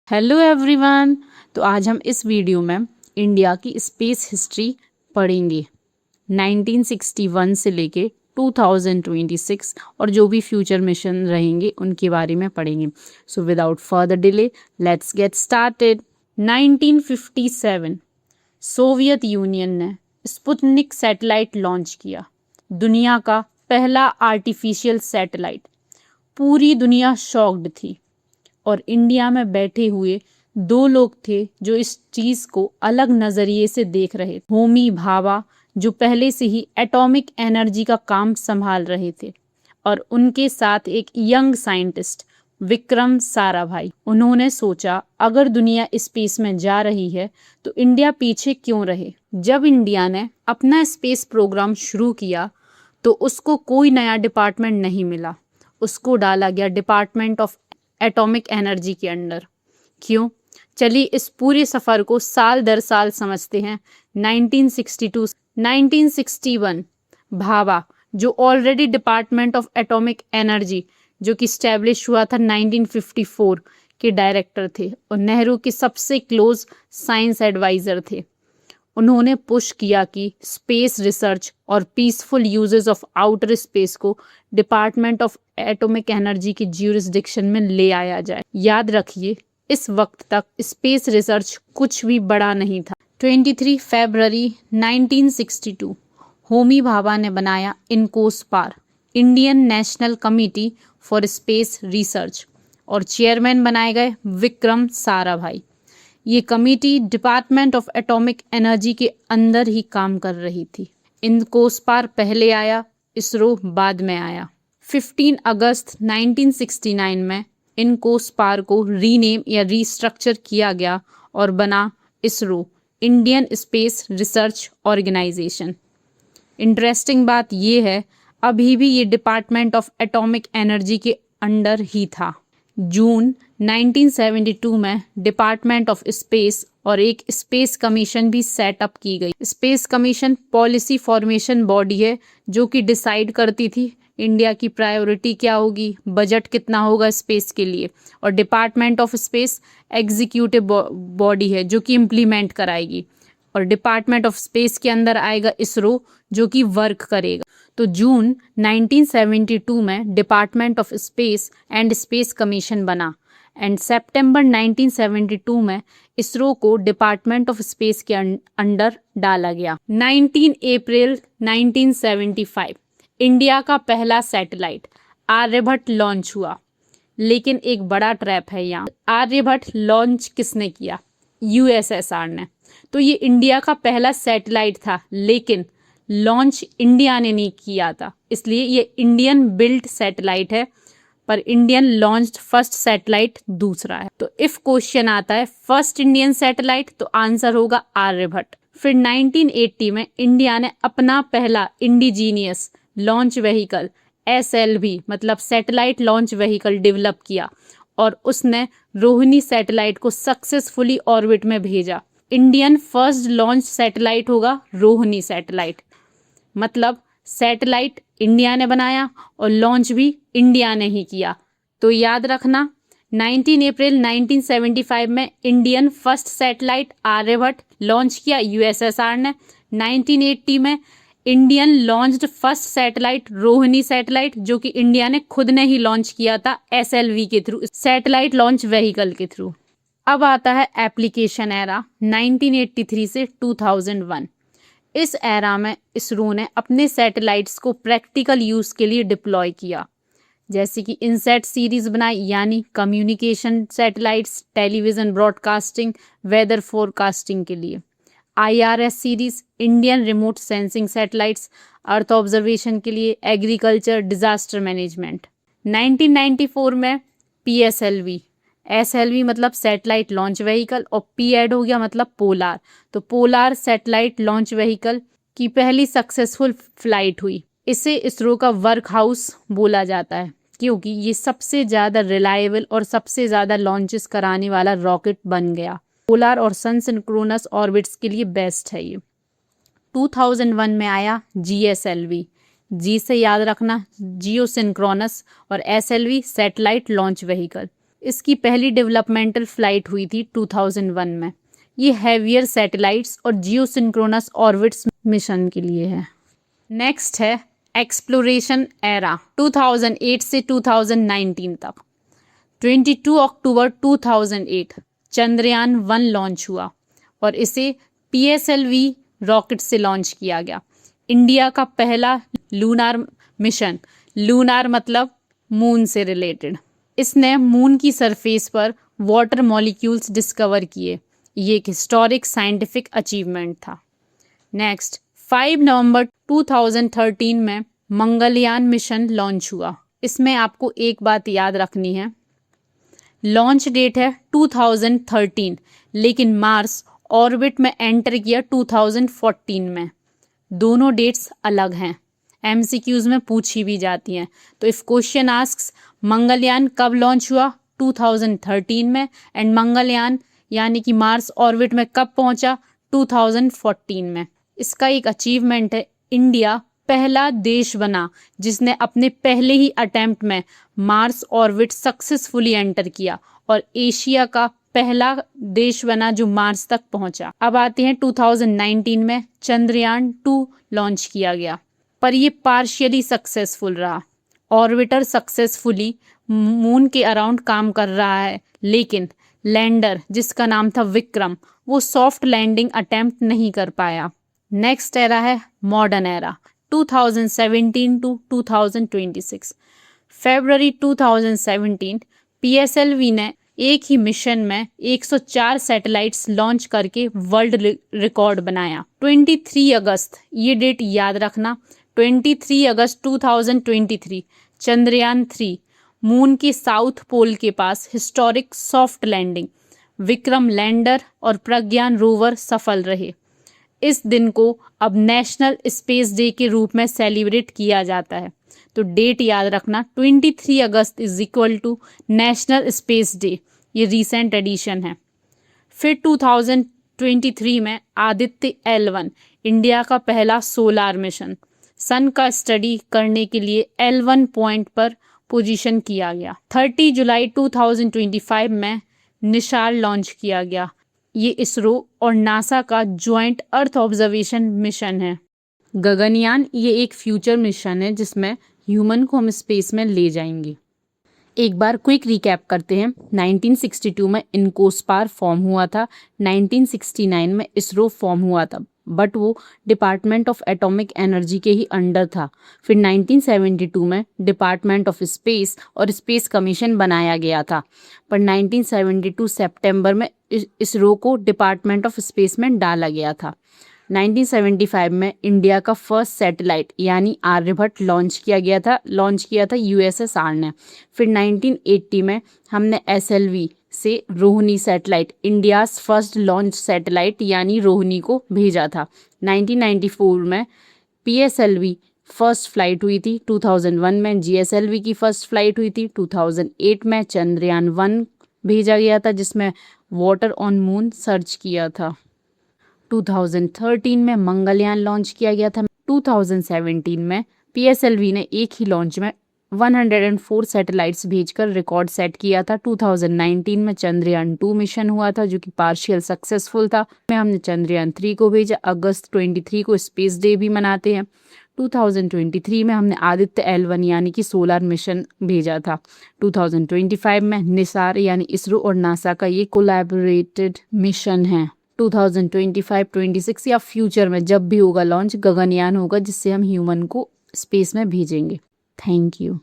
Hello everyone. तो आज हम इस वीडियो में इंडिया की स्पेस हिस्ट्री पढ़ेंगे 1961 से लेके 2026 और जो भी फ्यूचर मिशन रहेंगे उनके बारे में पढ़ेंगे। So without further delay let's get started. 1957 Soviet union ने स्पुतनिक सैटेलाइट लॉन्च किया, दुनिया का पहला आर्टिफिशियल सैटेलाइट। पूरी दुनिया शॉक्ड थी और इंडिया में बैठे हुए दो लोग थे जो इस चीज को अलग नजरिए से देख रहे थे। होमी भाभा जो पहले से ही एटॉमिक एनर्जी का काम संभाल रहे थे और उनके साथ एक यंग साइंटिस्ट विक्रम साराभाई। उन्होंने सोचा अगर दुनिया स्पेस में जा रही है तो इंडिया पीछे क्यों रहे। जब इंडिया ने अपना स्पेस प्रोग्राम शुरू किया तो उसको कोई नया डिपार्टमेंट नहीं मिला, उसको डाला गया डिपार्टमेंट ऑफ एटॉमिक एनर्जी के अंडर। क्यों? चलिए इस पूरे सफ़र को साल दर साल समझते हैं। 1962 1961 भाभा जो already department of atomic energy जो कि स्टैब्लिश हुआ था 1954 के डायरेक्टर थे और नेहरू के सबसे क्लोज साइंस एडवाइज़र थे। उन्होंने पुश किया कि स्पेस रिसर्च और peaceful uses of outer space को डिपार्टमेंट ऑफ एटॉमिक एनर्जी की ज्यूरिसडिक्शन में ले आया जाए। याद रखिए इस वक्त तक स्पेस रिसर्च कुछ भी बड़ा नहीं था। 23 फरवरी 1962 होमी भाभा ने बनाया INCOSPAR, Indian national committee for space research, और चेयरमैन बनाए गए विक्रम साराभाई। ये committee department of atomic energy के अंदर ही काम कर रही थी। इनकोस्पार पहले आया, इसरो बाद में आया। 15 अगस्त 1969 में इनकोस्पार को रीनेम या रीस्ट्रक्चर किया गया और बना ISRO, Indian Space Research Organisation. Interesting बात यह है अभी भी ये डिपार्टमेंट ऑफ एटॉमिक एनर्जी के अंडर ही था। जून 1972 में डिपार्टमेंट ऑफ स्पेस और एक स्पेस कमीशन भी सेटअप की गई। Space commission policy formation body है जो कि डिसाइड करती थी इंडिया की प्रायोरिटी क्या होगी, बजट कितना होगा स्पेस के लिए, और department of space executive body है जो कि इम्प्लीमेंट कराएगी, और डिपार्टमेंट ऑफ स्पेस के अंदर आएगा इसरो जो कि वर्क करेगा। तो जून 1972 में department of space and space commission बना एंड सितंबर 1972 में इसरो को डिपार्टमेंट ऑफ स्पेस के अंडर डाला गया। 19 अप्रैल 1975 इंडिया का पहला सैटेलाइट आर्यभट्ट लॉन्च हुआ। लेकिन एक बड़ा ट्रैप है यहाँ। आर्यभट्ट लॉन्च किसने किया? यूएसएसआर ने। तो ये इंडिया का पहला सैटेलाइट था लेकिन लॉन्च इंडिया ने नहीं किया था, इसलिए ये इंडियन बिल्ट सैटेलाइट है, पर इंडियन लॉन्च्ड फर्स्ट सैटेलाइट दूसरा है। तो इफ क्वेश्चन आता है फर्स्ट इंडियन सैटेलाइट तो आंसर होगा आर्यभट्ट। फिर 1980 में इंडिया ने अपना पहला इंडिजीनियस लॉन्च व्हीकल SLV मतलब सैटेलाइट लॉन्च व्हीकल डेवलप किया और उसने रोहिणी सैटेलाइट को सक्सेसफुली ऑर्बिट में भेजा। इंडियन फर्स्ट लॉन्च सैटेलाइट होगा रोहिणी सैटेलाइट। मतलब सैटेलाइट इंडिया ने बनाया और लॉन्च भी इंडिया ने ही किया। तो याद रखना 19 अप्रैल 1975 में Indian first satellite Aryabhata launch किया यूएसएसआर ने। 1980 में Indian launched first satellite Rohini satellite जो कि इंडिया ने खुद ने ही लॉन्च किया था SLV के थ्रू, सैटेलाइट लॉन्च व्हीकल के थ्रू। अब आता है एप्लीकेशन एरा 1983 से 2001। इस एरा में इसरो ने अपने सैटेलाइट्स को प्रैक्टिकल यूज के लिए डिप्लॉय किया, जैसे कि इनसेट सीरीज बनाई यानी communication satellites, television broadcasting, weather forecasting के लिए। IRS series Indian remote sensing satellites, earth observation के लिए, एग्रीकल्चर, डिजास्टर मैनेजमेंट। 1994 में PSLV, SLV मतलब सैटेलाइट लॉन्च व्हीकल और P ऐड हो गया मतलब पोलार। तो पोलार सैटेलाइट लॉन्च व्हीकल की पहली सक्सेसफुल फ्लाइट हुई। इसे इसरो का वर्क हाउस बोला जाता है क्योंकि ये सबसे ज़्यादा रिलायबल और सबसे ज़्यादा लॉन्चेस कराने वाला रॉकेट बन गया। पोलार और सन सिंक्रोनस ऑर्बिट्स के लिए बेस्ट है ये। 2001 में आया GSLV, जी से याद रखना जियो सिंक्रोनस, और SLV सैटेलाइट लॉन्च व्हीकल। इसकी पहली डेवलपमेंटल फ्लाइट हुई थी 2001 में। ये हैवियर सैटेलाइट्स और जियो सिंक्रोनस ऑर्बिट्स मिशन के लिए है। नेक्स्ट है एक्सप्लोरेशन एरा 2008 से 2019 तक। 22 अक्टूबर 2008 चंद्रयान 1 लॉन्च हुआ और इसे PSLV रॉकेट से लॉन्च किया गया। इंडिया का पहला लूनार मिशन, लूनार मतलब मून से रिलेटेड। इसने मून की सरफेस पर वाटर मॉलिक्यूल्स डिस्कवर किए। ये एक हिस्टोरिक साइंटिफिक अचीवमेंट था। नेक्स्ट 5 नवंबर 2013 में मंगलयान मिशन लॉन्च हुआ। इसमें आपको एक बात याद रखनी है, लॉन्च डेट है 2013 लेकिन मार्स ऑर्बिट में एंटर किया 2014 में। दोनों डेट्स अलग हैं, MCQs में पूछी भी जाती हैं। तो इफ क्वेश्चन आस्क्स मंगलयान कब लॉन्च हुआ 2013 में, एंड मंगलयान यानी कि मार्स ऑर्बिट में कब पहुंचा 2014 में। इसका एक अचीवमेंट है, इंडिया पहला देश बना जिसने अपने पहले ही अटेम्प्ट में मार्स ऑर्बिट सक्सेसफुली एंटर किया, और एशिया का पहला देश बना जो मार्स तक पहुंचा। अब आते हैं 2019 में चंद्रयान 2 लॉन्च किया गया, पर ये पार्शियली सक्सेसफुल रहा। ऑर्बिटर सक्सेसफुली मून के अराउंड काम कर रहा है, लेकिन लैंडर जिसका नाम था विक्रम, वो सॉफ्ट लैंडिंग अटेम्प्ट नहीं कर पाया। नेक्स्ट एरा है मॉडर्न एरा 2017 टू 2026। फरवरी 2017 PSLV ने एक ही मिशन में 104 सैटेलाइट्स लॉन्च करके वर्ल्ड रिकॉर्ड बनाया। 23 अगस्त, ये डेट याद रखना, 23 अगस्त 2023 चंद्रयान 3 मून के साउथ पोल के पास historic soft landing, Vikram lander और प्रज्ञान रोवर सफल रहे। इस दिन को अब नेशनल स्पेस डे के रूप में सेलिब्रेट किया जाता है। तो डेट याद रखना, 23 अगस्त is equal to national space day. ये रीसेंट एडिशन है। फिर 2023 में आदित्य L1 इंडिया का पहला सोलार मिशन, सन का स्टडी करने के लिए L1 पॉइंट पर पोजीशन किया गया। 30 जुलाई 2025 में निशार लॉन्च किया गया। ये इसरो और नासा का ज्वाइंट अर्थ ऑब्जर्वेशन मिशन है। गगनयान ये एक फ्यूचर मिशन है जिसमें ह्यूमन को हम स्पेस में ले जाएंगे। एक बार क्विक रिकैप करते हैं। 1962 में इनकोस्पार फॉर्म हुआ था, 1969 में इसरो फॉर्म हुआ था, बट वो डिपार्टमेंट ऑफ एटॉमिक एनर्जी के ही अंडर था। फिर 1972 में डिपार्टमेंट ऑफ स्पेस और स्पेस कमीशन बनाया गया था, पर 1972 सितंबर में इसरो को डिपार्टमेंट ऑफ स्पेस में डाला गया था। 1975 में इंडिया का फर्स्ट सैटेलाइट यानी आर्यभट्ट लॉन्च किया था USSR ने। फिर 1980 में हमने SLV से Rohini satellite, India's first launch satellite यानी रोहिणी को भेजा था। 1994 में PSLV फर्स्ट फ्लाइट हुई थी। 2001 में GSLV की फर्स्ट फ्लाइट हुई थी। 2008 में चंद्रयान 1 भेजा गया था जिसमें वाटर ऑन मून सर्च किया था। 2013 में मंगलयान लॉन्च किया गया था। 2017 में PSLV ने एक ही लॉन्च में 104 सैटेलाइट्स भेजकर रिकॉर्ड सेट किया था। 2019 में चंद्रयान 2 मिशन हुआ था जो कि पार्शियल सक्सेसफुल था। में हमने चंद्रयान 3 को भेजा। अगस्त 23 को स्पेस डे भी मनाते हैं। 2023 में हमने आदित्य L1 यानी कि सोलर मिशन भेजा था। 2025 में निसार यानी इसरो और नासा का ये कोलैबोरेटेड मिशन है। 2025-26 या फ्यूचर में जब भी होगा लॉन्च, गगनयान होगा जिससे हम ह्यूमन को स्पेस में भेजेंगे। Thank you.